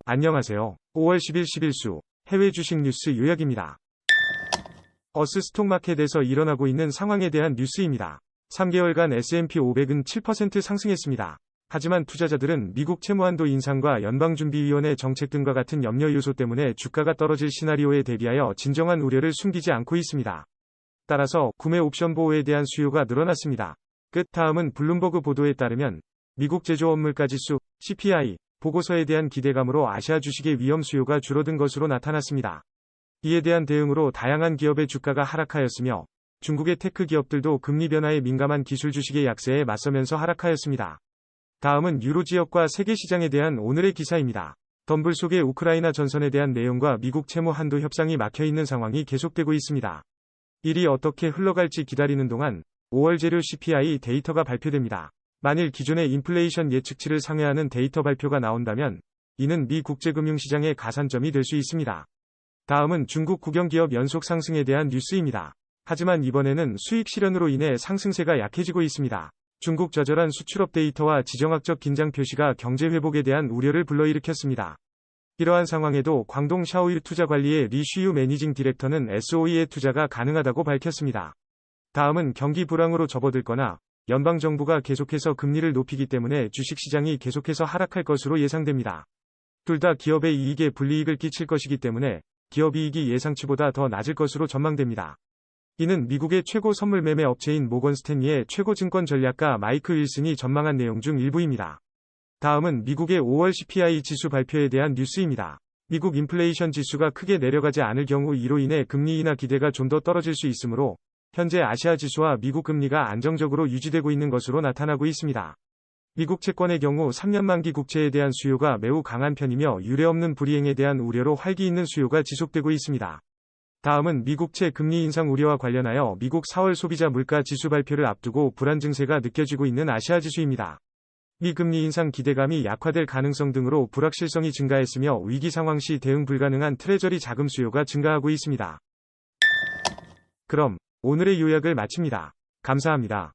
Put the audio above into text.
안녕하세요. 5월 10일 10일수 해외 주식 뉴스 요약입니다. 어스 스톡마켓에서 일어나고 있는 상황에 대한 뉴스입니다. 3개월간 S&P 500은 7% 상승했습니다. 하지만 투자자들은 미국 채무한도 인상과 연방준비위원회 정책 등과 같은 염려 요소 때문에 주가가 떨어질 시나리오에 대비하여 진정한 우려를 숨기지 않고 있습니다. 따라서 구매 옵션 보호에 대한 수요가 늘어났습니다. 다음은 블룸버그 보도에 따르면 미국 제조업물가지수 CPI 보고서에 대한 기대감으로 아시아 주식의 위험 수요가 줄어든 것으로 나타났습니다. 이에 대한 대응으로 다양한 기업의 주가가 하락하였으며 중국의 테크 기업들도 금리 변화에 민감한 기술 주식의 약세에 맞서면서 하락하였습니다. 다음은 유로 지역과 세계 시장에 대한 오늘의 기사입니다. 덤블 속의 우크라이나 전선에 대한 내용과 미국 채무 한도 협상이 막혀있는 상황이 계속되고 있습니다. 일이 어떻게 흘러갈지 기다리는 동안 5월 재료 CPI 데이터가 발표됩니다. 만일 기존의 인플레이션 예측치를 상회하는 데이터 발표가 나온다면 이는 미 국제금융시장의 가산점이 될 수 있습니다. 다음은 중국 국영기업 연속 상승에 대한 뉴스입니다. 하지만 이번에는 수익 실현으로 인해 상승세가 약해지고 있습니다. 중국 저절한 수출업 데이터와 지정학적 긴장 표시가 경제 회복에 대한 우려를 불러일으켰습니다. 이러한 상황에도 광동 샤오유 투자관리의 리슈유 매니징 디렉터는 SOE의 투자가 가능하다고 밝혔습니다. 다음은 경기 불황으로 접어들거나 연방정부가 계속해서 금리를 높이기 때문에 주식시장이 계속해서 하락할 것으로 예상됩니다. 둘 다 기업의 이익에 불이익을 끼칠 것이기 때문에 기업이익이 예상치보다 더 낮을 것으로 전망됩니다. 이는 미국의 최고 선물 매매 업체인 모건 스탠리의 최고 증권 전략가 마이크 윌슨이 전망한 내용 중 일부입니다. 다음은 미국의 5월 CPI 지수 발표에 대한 뉴스입니다. 미국 인플레이션 지수가 크게 내려가지 않을 경우 이로 인해 금리 인하 기대가 좀 더 떨어질 수 있으므로 현재 아시아 지수와 미국 금리가 안정적으로 유지되고 있는 것으로 나타나고 있습니다. 미국 채권의 경우 3년 만기 국채에 대한 수요가 매우 강한 편이며 유례없는 불이행에 대한 우려로 활기 있는 수요가 지속되고 있습니다. 다음은 미국채 금리 인상 우려와 관련하여 미국 4월 소비자 물가 지수 발표를 앞두고 불안 증세가 느껴지고 있는 아시아 지수입니다. 미 금리 인상 기대감이 약화될 가능성 등으로 불확실성이 증가했으며 위기 상황 시 대응 불가능한 트레저리 자금 수요가 증가하고 있습니다. 그럼 오늘의 요약을 마칩니다. 감사합니다.